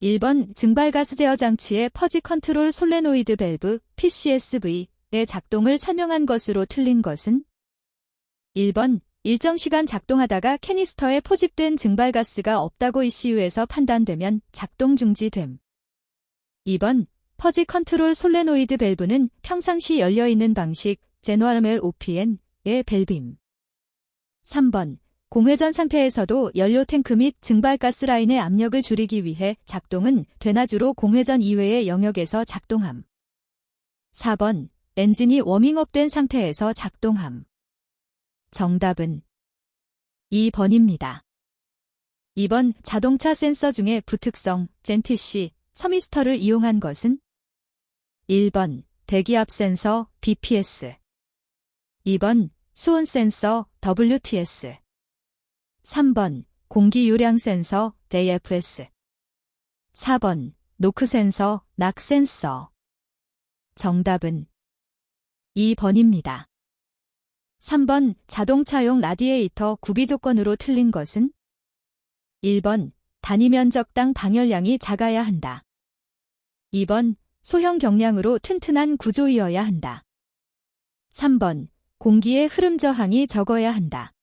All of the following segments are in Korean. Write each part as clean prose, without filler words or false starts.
1번 증발가스 제어 장치의 퍼지 컨트롤 솔레노이드 밸브 PCSV의 작동을 설명한 것으로 틀린 것은? 1번 일정 시간 작동하다가 캐니스터에 포집된 증발가스가 없다고 ECU에서 판단되면 작동 중지됨. 2번 퍼지 컨트롤 솔레노이드 밸브는 평상시 열려있는 방식 제너럴 OPN의 밸브임. 3번 공회전 상태에서도 연료 탱크 및 증발가스 라인의 압력을 줄이기 위해 작동은 되나 주로 공회전 이외의 영역에서 작동함. 4번 엔진이 워밍업된 상태에서 작동함. 정답은 2번입니다. 2번 자동차 센서 중에 부특성 젠티시 서미스터를 이용한 것은? 1번 대기압 센서 BPS 2번 수온 센서 WTS 3번 공기유량 센서 DFS 4번 노크 센서 낙 센서 정답은 2번입니다. 3번 자동차용 라디에이터 구비 조건으로 틀린 것은? 1번 단위 면적당 방열량이 작아야 한다. 2번 소형 경량으로 튼튼한 구조이어야 한다. 3번 공기의 흐름 저항이 적어야 한다.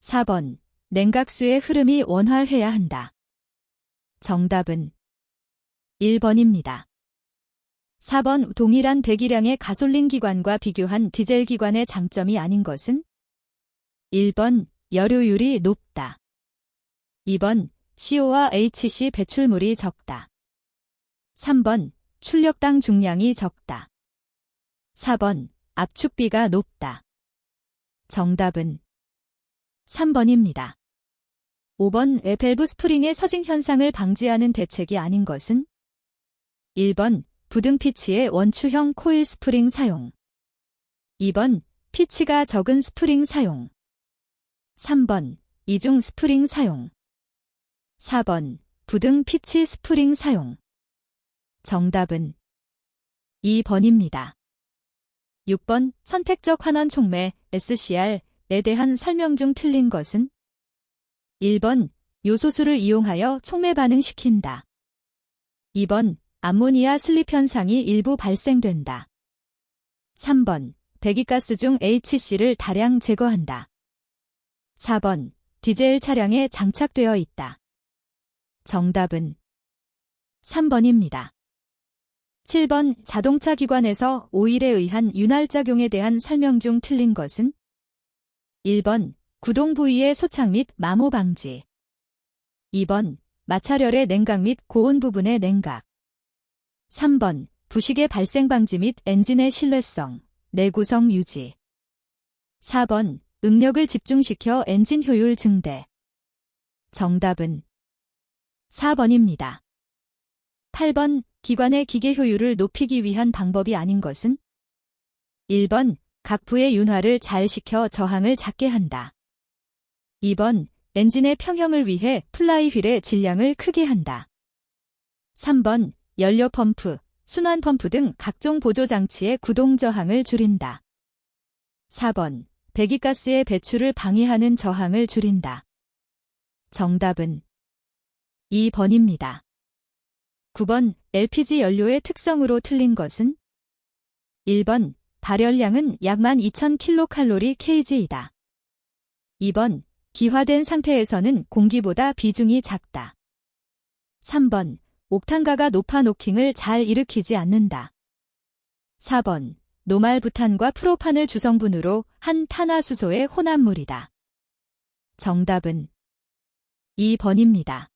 4번 냉각수의 흐름이 원활해야 한다. 정답은 1번입니다. 4번 동일한 배기량의 가솔린 기관과 비교한 디젤 기관의 장점이 아닌 것은? 1번 여료율이 높다. 2번 CO와 HC 배출물이 적다. 3번 출력당 중량이 적다. 4번 압축비가 높다. 정답은 3번입니다. 5번 밸브 스프링의 서징 현상을 방지하는 대책이 아닌 것은? 1번 부등 피치의 원추형 코일 스프링 사용 2번 피치가 적은 스프링 사용 3번 이중 스프링 사용 4번 부등 피치 스프링 사용 정답은 2번입니다. 6번 선택적 환원 촉매 SCR에 대한 설명 중 틀린 것은? 1번 요소수를 이용하여 촉매 반응시킨다. 2번 암모니아 슬립 현상이 일부 발생된다. 3번 배기가스 중 HC를 다량 제거한다. 4번 디젤 차량에 장착되어 있다. 정답은 3번입니다. 7번 자동차 기관에서 오일에 의한 윤활작용에 대한 설명 중 틀린 것은? 1번 구동 부위의 소착 및 마모 방지 2번 마찰열의 냉각 및 고온 부분의 냉각 3번 부식의 발생 방지 및 엔진의 신뢰성, 내구성 유지 4번 응력을 집중시켜 엔진 효율 증대 정답은 4번입니다. 8번 기관의 기계 효율을 높이기 위한 방법이 아닌 것은? 1번 각 부의 윤활을 잘 시켜 저항을 작게 한다. 2번 엔진의 평형을 위해 플라이휠의 질량을 크게 한다. 3번 연료 펌프, 순환 펌프 등 각종 보조 장치의 구동 저항을 줄인다. 4번 배기가스의 배출을 방해하는 저항을 줄인다. 정답은 2번입니다. 9번 LPG 연료의 특성으로 틀린 것은? 1번 발열량은 약 12,000kcal/kg이다. 2번 기화된 상태에서는 공기보다 비중이 작다. 3번 옥탄가가 높아 노킹을 잘 일으키지 않는다. 4번 노말부탄과 프로판을 주성분으로 한 탄화수소의 혼합물이다. 정답은 2번입니다.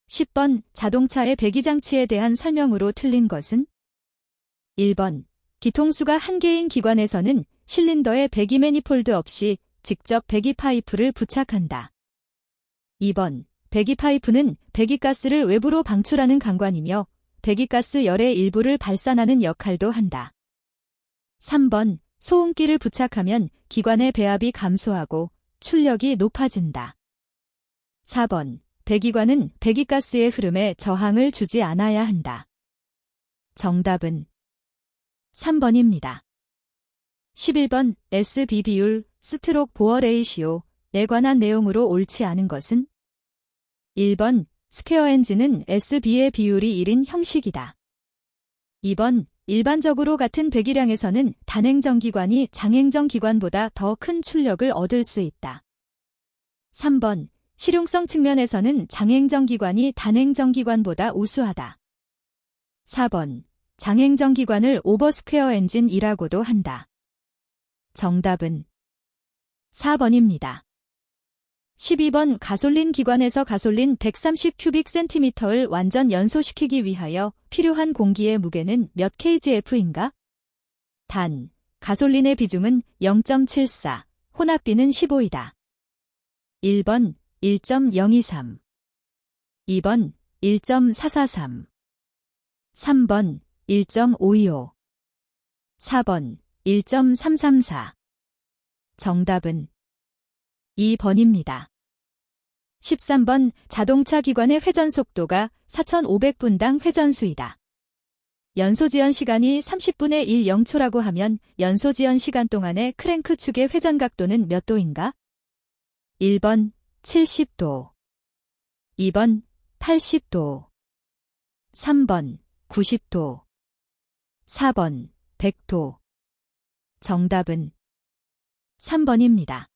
10번 자동차의 배기장치에 대한 설명으로 틀린 것은? 1번 기통수가 한 개인 기관에서는 실린더에 배기 매니폴드 없이 직접 배기 파이프를 부착한다. 2번 배기 파이프는 배기가스를 외부로 방출하는 관관이며 배기가스 열의 일부를 발산하는 역할도 한다. 3번 소음기를 부착하면 기관의 배압이 감소하고 출력이 높아진다. 4번 배기관은 배기가스의 흐름에 저항을 주지 않아야 한다. 정답은 3번입니다. 11번 SB 비율, 스트록 보어 레이시오에 관한 내용으로 옳지 않은 것은? 1번 스퀘어 엔진은 SB의 비율이 1인 형식이다. 2번, 일반적으로 같은 배기량에서는 단행정기관이 장행정기관보다 더 큰 출력을 얻을 수 있다. 3번, 실용성 측면에서는 장행정기관이 단행정기관보다 우수하다. 4번, 장행정기관을 오버스퀘어 엔진이라고도 한다. 정답은 4번입니다. 12번, 가솔린 기관에서 가솔린 130큐빅센티미터를 완전 연소시키기 위하여 필요한 공기의 무게는 몇 kgf인가? 단, 가솔린의 비중은 0.74, 혼합비는 15이다. 1번 1.023, 2번 1.443, 3번 1.525, 4번 1.334. 정답은 2번입니다. 13번, 자동차 기관의 회전 속도가 4,500분당 회전수이다. 연소지연 시간이 30분의 1 0초라고 하면 연소지연 시간 동안의 크랭크 축의 회전 각도는 몇 도인가? 1번 70도, 2번 80도, 3번 90도, 4번 100도. 정답은 3번입니다.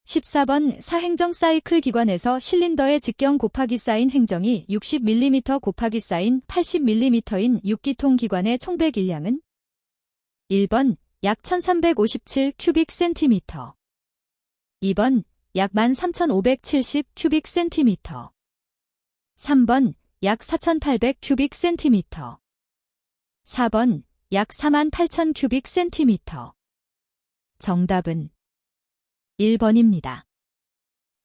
14번, 사행정 사이클 기관에서 실린더의 직경 곱하기 쌓인 행정이 60mm 곱하기 쌓인 80mm인 6기통 기관의 총 배기량은? 1번 약 1357 큐빅센티미터, 2번 약 13,570 큐빅센티미터, 3번 약 4,800 큐빅센티미터, 4번 약 48,000 큐빅센티미터. 정답은 1번입니다.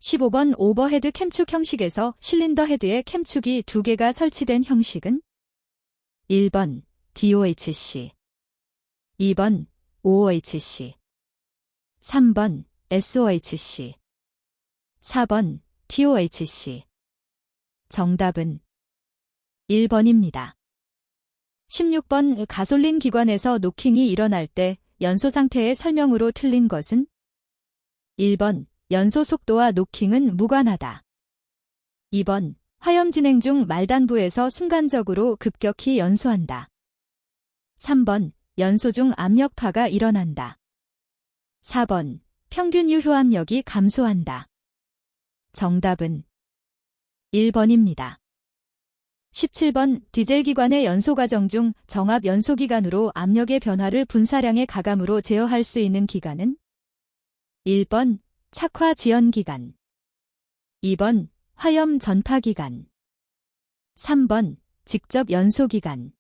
15번, 오버헤드 캠축 형식에서 실린더 헤드에 캠축이 2개가 설치된 형식은? 1번 DOHC, 2번 OOHC, 3번 SOHC, 4번 TOHC. 정답은 1번입니다. 16번, 가솔린 기관에서 노킹이 일어날 때 연소 상태의 설명으로 틀린 것은? 1번, 연소 속도와 노킹은 무관하다. 2번, 화염 진행 중 말단부에서 순간적으로 급격히 연소한다. 3번, 연소 중 압력파가 일어난다. 4번, 평균 유효압력이 감소한다. 정답은 1번입니다. 17번, 디젤 기관의 연소 과정 중 정압 연소 기관으로 압력의 변화를 분사량의 가감으로 제어할 수 있는 기관은? 1번 착화 지연 기관, 2번 화염 전파 기관, 3번 직접 연소 기관,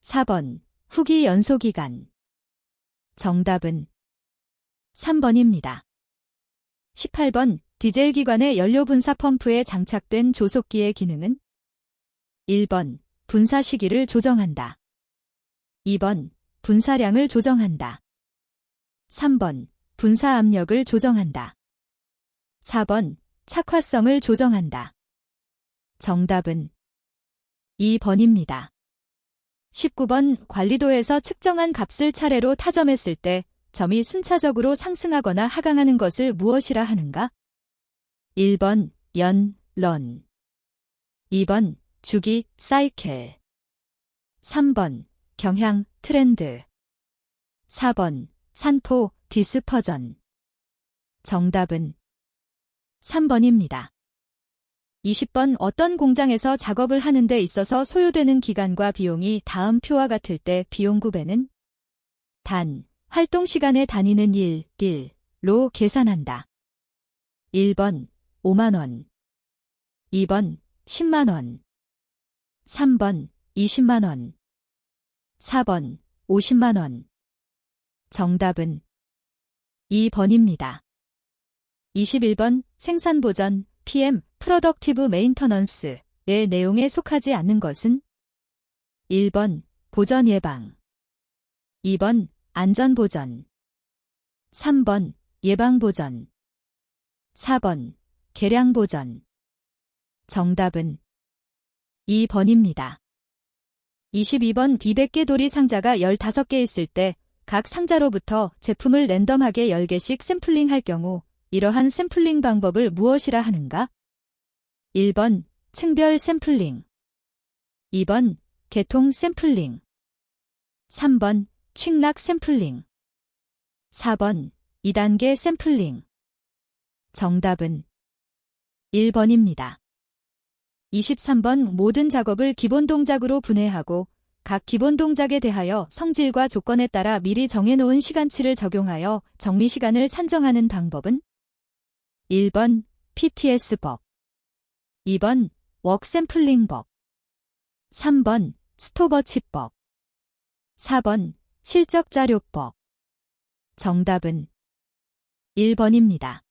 4번 후기 연소 기관. 정답은 3번입니다. 18번, 디젤 기관의 연료 분사 펌프에 장착된 조속기의 기능은? 1번 분사 시기를 조정한다. 2번 분사량을 조정한다. 3번 분사 압력을 조정한다. 4번 착화성을 조정한다. 정답은 2번입니다. 19번, 관리도에서 측정한 값을 차례로 타점했을 때 점이 순차적으로 상승하거나 하강하는 것을 무엇이라 하는가? 1번 연, 런, 2번 주기, 사이클, 3번 경향, 트렌드, 4번 산포, 디스퍼전. 정답은 3번입니다. 20번, 어떤 공장에서 작업을 하는 데 있어서 소요되는 기간과 비용이 다음 표와 같을 때 비용 구배는? 단, 활동 시간의 단위는 1로 계산한다. 1번 5만원, 2번 10만원, 3번 20만원, 4번 50만원. 정답은 2번입니다. 21번, 생산보전, PM, 프로덕티브 메인터넌스의 내용에 속하지 않는 것은? 1번 보전 예방, 2번 안전보전, 3번 예방보전, 4번 계량보전. 정답은 2번입니다. 22번, 200개 도리 상자가 15개 있을 때 각 상자로부터 제품을 랜덤하게 10개씩 샘플링할 경우 이러한 샘플링 방법을 무엇이라 하는가? 1번 층별 샘플링, 2번 계통 샘플링, 3번 층락 샘플링, 4번 2단계 샘플링. 정답은 1번입니다. 23번 모든 작업을 기본 동작으로 분해하고 각 기본 동작에 대하여 성질과 조건에 따라 미리 정해놓은 시간치를 적용하여 정미 시간을 산정하는 방법은 1번 PTS법, 2번 웍 샘플링법, 3번 스톱워치법, 4번 실적자료법. 정답은 1번입니다.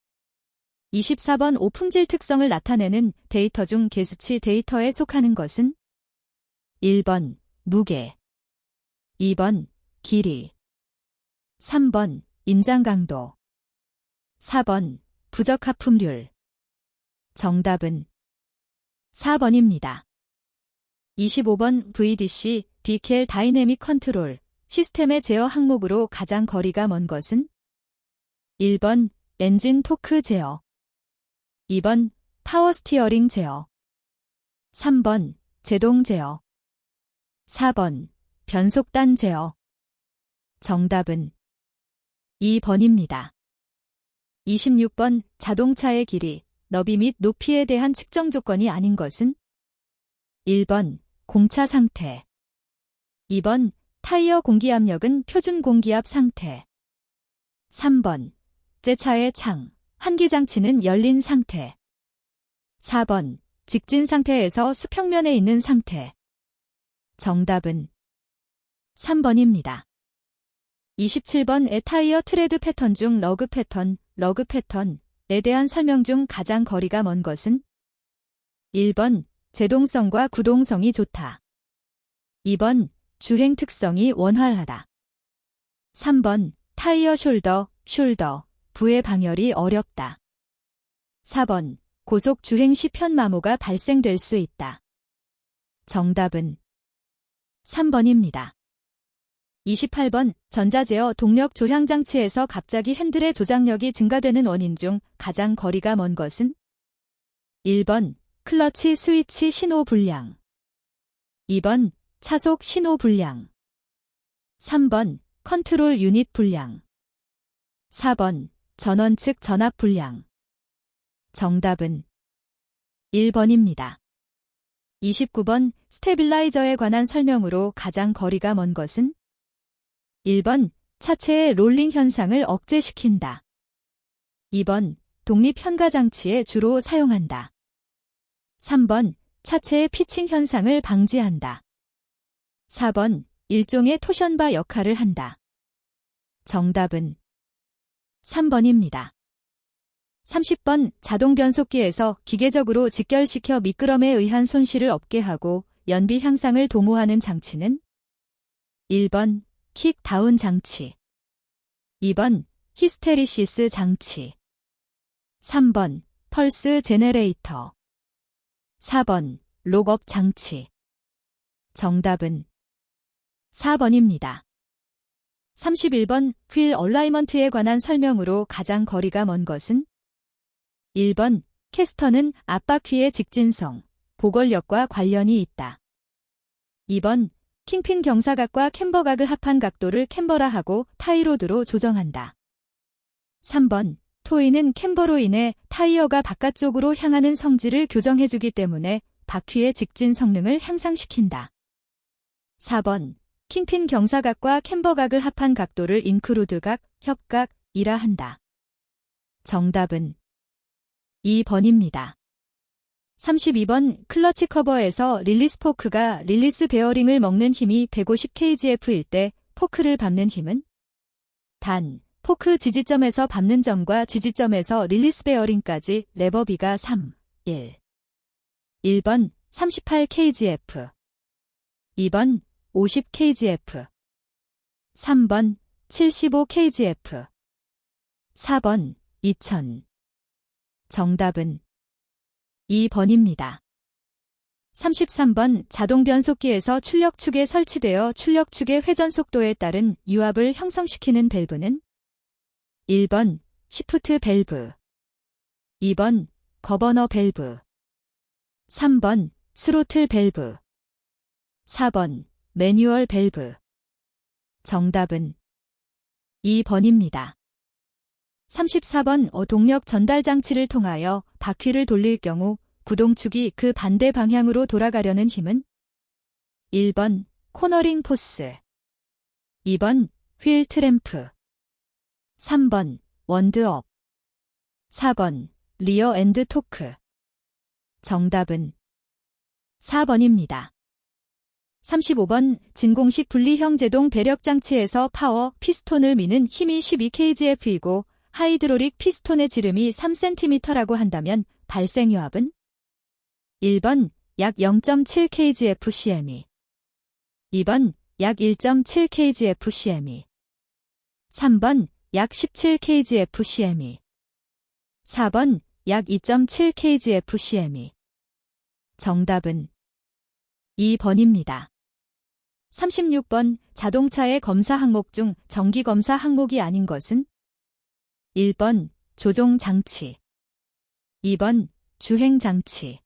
24번 오품질 특성을 나타내는 데이터 중 계수치 데이터에 속하는 것은 1번 무게, 2번 길이, 3번 인장 강도, 4번 부적 하품률. 정답은 4번입니다. 25번 VDC 비켈 다이내믹 컨트롤 시스템의 제어 항목으로 가장 거리가 먼 것은 1번 엔진 토크 제어, 2번 파워 스티어링 제어, 3번 제동 제어, 4번 변속단 제어. 정답은 2번입니다. 26번 자동차의 길이, 너비 및 높이에 대한 측정 조건이 아닌 것은 1번 공차 상태, 2번 타이어 공기압력은 표준 공기압 상태, 3번 제 차의 창, 환기장치는 열린 상태, 4번 직진 상태에서 수평면에 있는 상태. 정답은 3번입니다. 27번 타이어 트레드 패턴 중 러그 패턴에 대한 설명 중 가장 거리가 먼 것은 1번 제동성과 구동성이 좋다, 2번 주행 특성이 원활하다, 3번 타이어 숄더, 부의 방열이 어렵다, 4번 고속 주행 시 편마모가 발생될 수 있다. 정답은 3번입니다. 28번 전자제어 동력 조향 장치에서 갑자기 핸들의 조작력이 증가되는 원인 중 가장 거리가 먼 것은 1번 클러치 스위치 신호 불량, 2번 차속 신호 불량, 3번 컨트롤 유닛 불량, 4번 전원 측 전압 불량. 정답은 1번입니다. 29번 스테빌라이저에 관한 설명으로 가장 거리가 먼 것은 1번 차체의 롤링 현상을 억제시킨다, 2번 독립 현가 장치에 주로 사용한다, 3번 차체의 피칭 현상을 방지한다, 4번 일종의 토션바 역할을 한다. 정답은 3번입니다. 30번 자동 변속기에서 기계적으로 직결시켜 미끄럼에 의한 손실을 없게 하고 연비 향상을 도모하는 장치는 1번 킥 다운 장치, 2번 히스테리시스 장치, 3번 펄스 제네레이터, 4번 록업 장치. 정답은 4번입니다. 31번 휠 얼라이먼트에 관한 설명으로 가장 거리가 먼 것은 1번 캐스터는 앞바퀴의 직진성, 보골력과 관련이 있다, 2번 킹핀 경사각과 캠버각을 합한 각도를 캠버라하고 타이로드로 조정한다, 3번 토이는 캠버로 인해 타이어가 바깥쪽으로 향하는 성질을 교정해주기 때문에 바퀴의 직진 성능을 향상시킨다, 4번 킹핀 경사각과 캠버각을 합한 각도를 인크루드각, 협각이라 한다. 정답은 2번입니다. 32번 클러치 커버에서 릴리스 포크가 릴리스 베어링을 먹는 힘이 150kgf일 때 포크를 밟는 힘은 단, 포크 지지점에서 밟는 점과 지지점에서 릴리스 베어링까지 레버비가 3, 1. 1번 38kgf, 2번 50kgf, 3번 75kgf, 4번 2000. 정답은 2번입니다. 33번 자동 변속기에서 출력축에 설치되어 출력축의 회전 속도에 따른 유압을 형성시키는 밸브는 1번 시프트 밸브, 2번 거버너 밸브, 3번 스로틀 밸브. 4번 매뉴얼 밸브. 정답은 2번입니다. 34번 동력 전달 장치를 통하여 바퀴를 돌릴 경우 구동축이 그 반대 방향으로 돌아가려는 힘은 1번 코너링 포스. 2번 휠 트램프. 3번 원드업. 4번 리어 엔드 토크. 정답은 4번입니다. 35번 진공식 분리형 제동 배력 장치에서 파워 피스톤을 미는 힘이 12kgf이고 하이드로릭 피스톤의 지름이 3cm라고 한다면 발생 요합은 1번 약 0.7kgf/cm. 2번 약 1.7kgf/cm. 3번 약 17kgf/cm. 4번 약 2.7kgf/cm. 정답은 2번입니다. 36번 자동차의 검사 항목 중 정기 검사 항목이 아닌 것은 1번 조종 장치. 2번 주행 장치.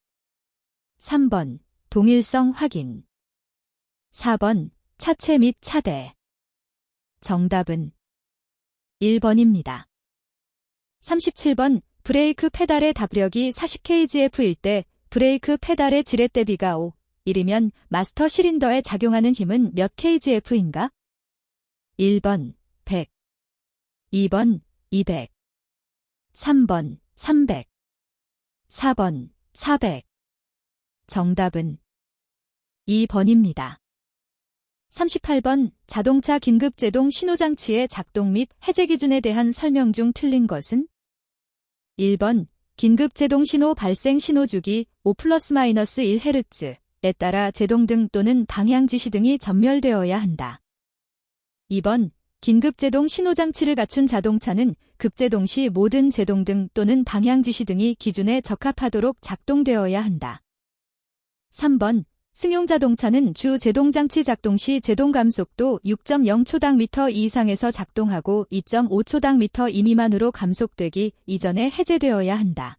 3번 동일성 확인. 4번 차체 및 차대. 정답은 1번입니다. 37번 브레이크 페달의 답력이 40kgf일 때 브레이크 페달의 지렛 대비가 1이면 마스터 실린더에 작용하는 힘은 몇 kgf인가? 1번 100. 2번 200. 3번 300. 4번 400. 정답은 2번입니다. 38번 자동차 긴급제동 신호장치의 작동 및 해제 기준에 대한 설명 중 틀린 것은 1번 긴급제동 신호 발생 신호주기 5±1Hz에 따라 제동등 또는 방향지시 등이 전멸되어야 한다. 2번 긴급제동 신호장치를 갖춘 자동차는 급제동 시 모든 제동등 또는 방향지시 등이 기준에 적합하도록 작동되어야 한다. 3번 승용자동차는 주 제동장치 작동 시 제동 감속도 6.0초당 미터 이상에서 작동하고 2.5초당 미터 미만으로 감속되기 이전에 해제되어야 한다.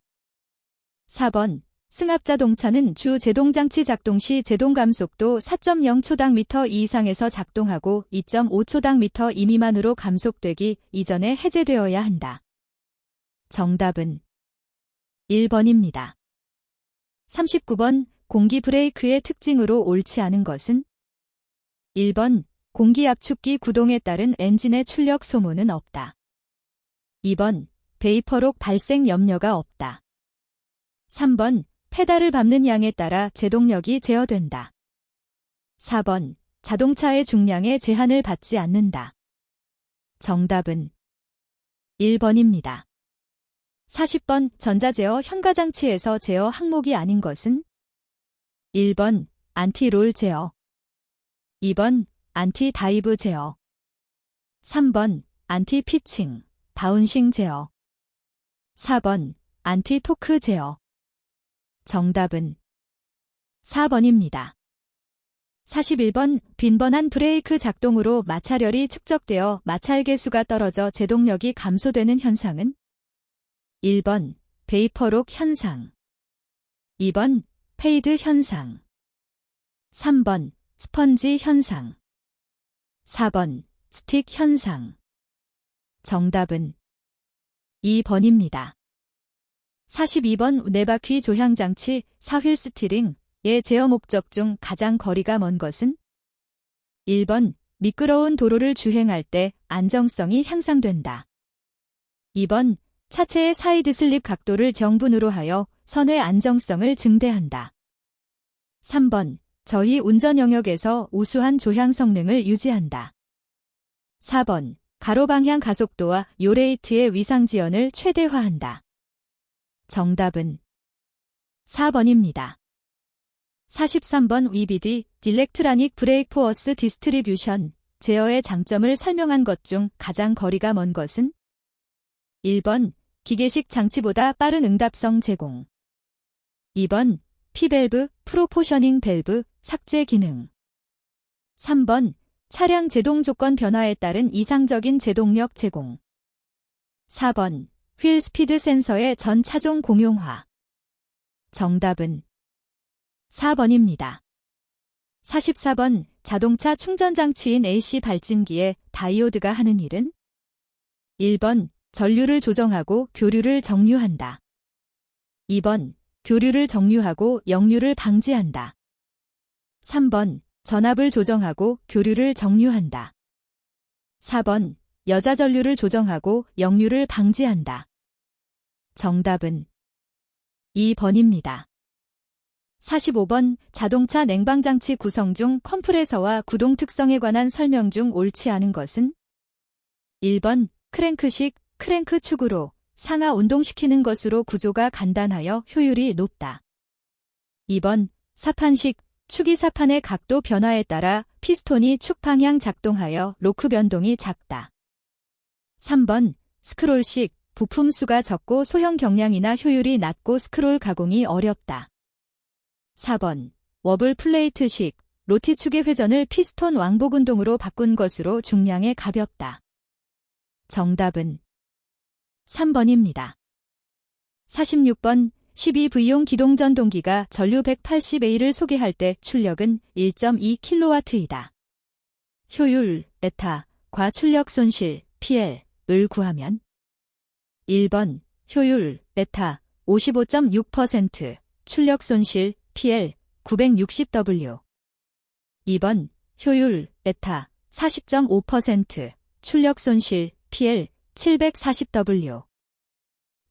4번 승합자동차는 주 제동장치 작동 시 제동 감속도 4.0초당 미터 이상에서 작동하고 2.5초당 미터 미만으로 감속되기 이전에 해제되어야 한다. 정답은 1번입니다. 39번 공기 브레이크의 특징으로 옳지 않은 것은 1번 공기 압축기 구동에 따른 엔진의 출력 소모는 없다. 2번 베이퍼록 발생 염려가 없다. 3번 페달을 밟는 양에 따라 제동력이 제어된다. 4번 자동차의 중량에 제한을 받지 않는다. 정답은 1번입니다. 40번 전자제어 현가장치에서 제어 항목이 아닌 것은 1번 안티롤 제어. 2번 안티 다이브 제어. 3번 안티 피칭, 바운싱 제어. 4번 안티 토크 제어. 정답은 4번입니다. 41번 빈번한 브레이크 작동으로 마찰열이 축적되어 마찰 계수가 떨어져 제동력이 감소되는 현상은 1번 베이퍼록 현상. 2번 페이드 현상. 3번 스펀지 현상. 4번 스틱 현상. 정답은 2번입니다. 42번 네바퀴 조향장치 4휠 스티링의 제어 목적 중 가장 거리가 먼 것은 1번 미끄러운 도로를 주행할 때 안정성이 향상된다. 2번 차체의 사이드 슬립 각도를 정분으로 하여 선의 안정성을 증대한다. 3번 저희 운전 영역에서 우수한 조향 성능을 유지한다. 4번 가로 방향 가속도와 요레이트의 위상 지연을 최대화한다. 정답은 4번입니다. 43번 VBD 일렉트라닉 브레이크 포어스 디스트리뷰션 제어의 장점을 설명한 것 중 가장 거리가 먼 것은 1번 기계식 장치보다 빠른 응답성 제공. 2번 P밸브 프로포셔닝 밸브 삭제 기능. 3번 차량 제동 조건 변화에 따른 이상적인 제동력 제공. 4번 휠 스피드 센서의 전 차종 공용화. 정답은 4번입니다. 44번 자동차 충전장치인 AC 발진기에 다이오드가 하는 일은? 1번 전류를 조정하고 교류를 정류한다. 2번 교류를 정류하고 역류를 방지한다. 3번 전압을 조정하고 교류를 정류한다. 4번 여자 전류를 조정하고 역류를 방지한다. 정답은 2번입니다. 45번 자동차 냉방장치 구성 중 컴프레서와 구동 특성에 관한 설명 중 옳지 않은 것은? 1번 크랭크식 크랭크 축으로 상하 운동시키는 것으로 구조가 간단하여 효율이 높다. 2번 사판식 축이 사판의 각도 변화에 따라 피스톤이 축 방향 작동하여 로크 변동이 작다. 3번 스크롤식 부품 수가 적고 소형 경량이나 효율이 낮고 스크롤 가공이 어렵다. 4번 워블 플레이트식 로티축의 회전을 피스톤 왕복 운동으로 바꾼 것으로 중량에 가볍다. 정답은 3번입니다. 46번 12V용 기동전동기가 전류 180A를 소개할 때 출력은 1.2kW이다. 효율, 베타, 과출력 손실, PL을 구하면 1번 효율, 베타 55.6%, 출력 손실, PL 960W 2번 효율, 베타 40.5%, 출력 손실, PL 740W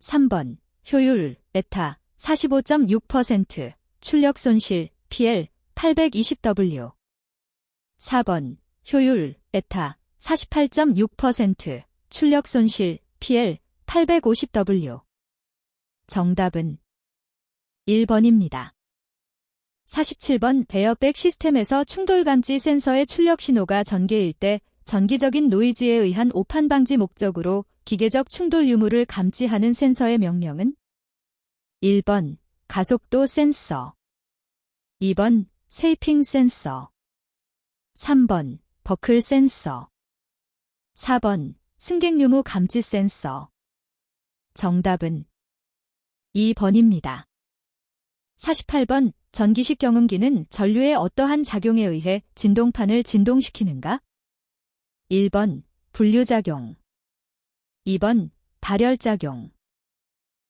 3번 효율, 베타 45.6%, 출력 손실, PL 820W 4번 효율, 베타 48.6%, 출력 손실, PL 850W 정답은 1번입니다. 47번 에어백 시스템에서 충돌 감지 센서의 출력 신호가 전개일 때 전기적인 노이즈에 의한 오판 방지 목적으로 기계적 충돌 유무를 감지하는 센서의 명령은? 1번 가속도 센서 2번 세이핑 센서 3번 버클 센서 4번 승객 유무 감지 센서 정답은 2번입니다. 48번 전기식 경운기는 전류의 어떠한 작용에 의해 진동판을 진동시키는가? 1번 분류작용 2번 발열작용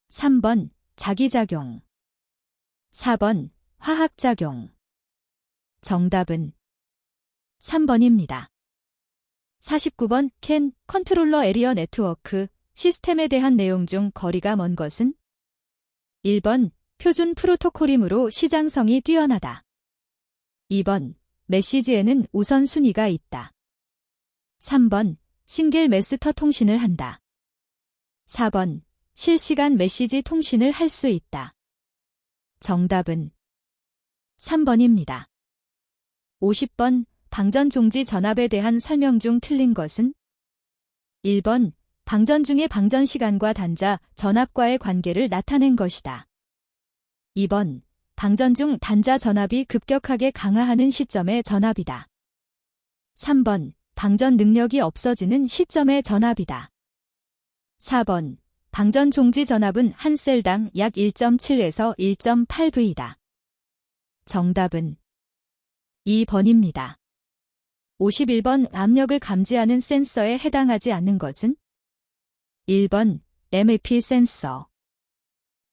3번 자기작용 4번 화학작용 정답은 3번입니다. 49번 CAN 컨트롤러 에리어 네트워크 시스템에 대한 내용 중 거리가 먼 것은? 1번 표준 프로토콜이므로 시장성이 뛰어나다. 2번 메시지에는 우선순위가 있다. 3번 싱글 메스터 통신을 한다. 4번 실시간 메시지 통신을 할 수 있다. 정답은 3번입니다. 50번 방전 종지 전압에 대한 설명 중 틀린 것은? 1번 방전 중의 방전 시간과 단자, 전압과의 관계를 나타낸 것이다. 2번 방전 중 단자 전압이 급격하게 강화하는 시점의 전압이다. 3번 방전 능력이 없어지는 시점의 전압이다. 4번 방전 종지 전압은 한 셀당 약 1.7에서 1.8V다. 정답은 2번입니다. 51번 압력을 감지하는 센서에 해당하지 않는 것은? 1번 MAP 센서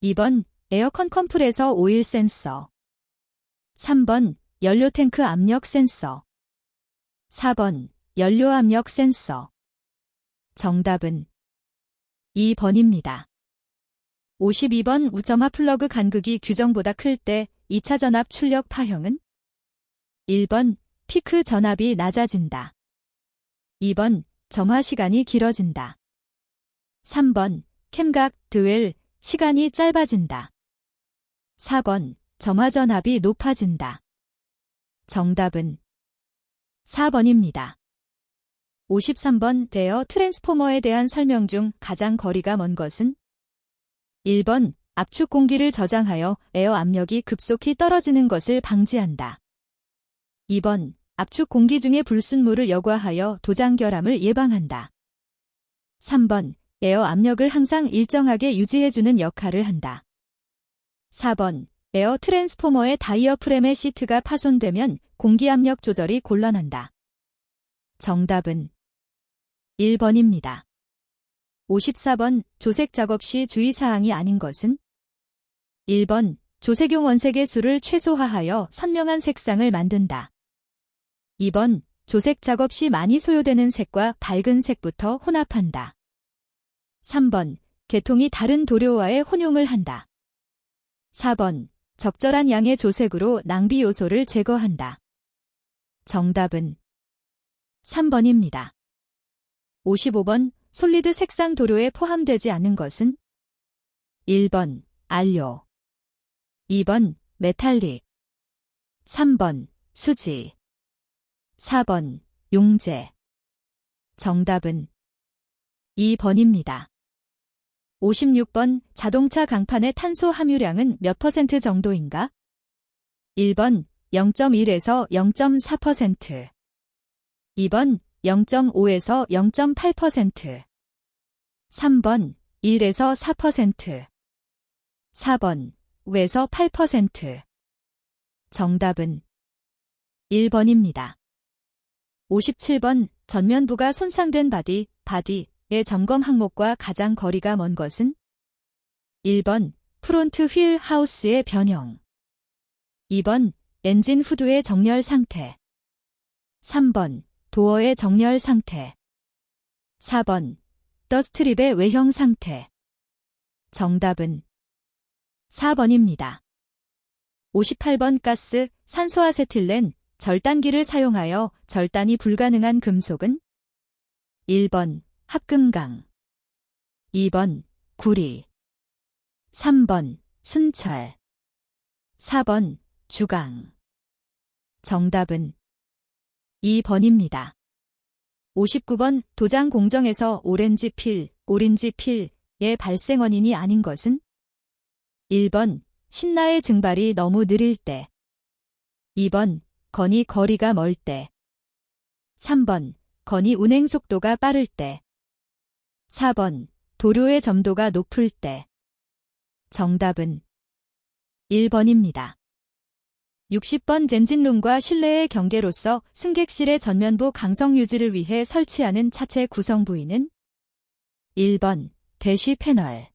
2번 에어컨 컴프레서 오일 센서 3번 연료탱크 압력 센서 4번 연료 압력 센서 정답은 2번입니다. 52번 우점화 플러그 간극이 규정보다 클 때 2차 전압 출력 파형은? 1번 피크 전압이 낮아진다. 2번 점화 시간이 길어진다. 3번 캠각 드웰 시간이 짧아진다. 4번 점화 전압이 높아진다. 정답은 4번입니다. 53번 대여 트랜스포머에 대한 설명 중 가장 거리가 먼 것은? 1번 압축 공기를 저장하여 에어 압력이 급속히 떨어지는 것을 방지한다. 2번 압축 공기 중의 불순물을 여과하여 도장결함을 예방한다. 3번 에어 압력을 항상 일정하게 유지해주는 역할을 한다. 4번 에어 트랜스포머의 다이어프램의 시트가 파손되면 공기압력 조절이 곤란한다. 정답은 1번입니다. 54번 조색 작업 시 주의사항이 아닌 것은? 1번 조색용 원색의 수를 최소화하여 선명한 색상을 만든다. 2번 조색 작업 시 많이 소요되는 색과 밝은 색부터 혼합한다. 3번 계통이 다른 도료와의 혼용을 한다. 4번 적절한 양의 조색으로 낭비 요소를 제거한다. 정답은 3번입니다. 55번 솔리드 색상 도료에 포함되지 않은 것은? 1번 안료, 2번 메탈릭, 3번 수지, 4번 용제. 정답은 2번입니다. 56번 자동차 강판의 탄소 함유량은 몇 퍼센트 정도인가? 1번 0.1에서 0.4%, 2번 0.5에서 0.8%, 3번 1에서 4%, 4번 5에서 8%. 정답은 1번입니다. 57번 전면부가 손상된 바디의 점검 항목과 가장 거리가 먼 것은? 1번 프론트 휠 하우스의 변형, 2번 엔진 후드의 정렬 상태, 3번 도어의 정렬 상태, 4번 더스트립의 외형 상태. 정답은 4번입니다. 58번 가스, 산소아세틸렌, 절단기를 사용하여 절단이 불가능한 금속은? 1번 합금강, 2번 구리, 3번 순철, 4번 주강. 정답은 2번입니다. 59번 도장 공정에서 오렌지 필의 발생 원인이 아닌 것은? 1번 신라의 증발이 너무 느릴 때, 2번 건이 거리가 멀 때, 3번 건이 운행 속도가 빠를 때, 4번 도료의 점도가 높을 때. 정답은 1번입니다. 60번 엔진룸과 실내의 경계로서 승객실의 전면부 강성 유지를 위해 설치하는 차체 구성 부위는? 1번 대쉬 패널,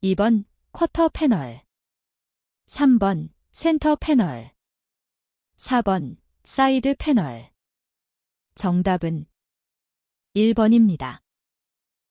2번 쿼터 패널, 3번 센터 패널, 4번 사이드 패널. 정답은 1번입니다.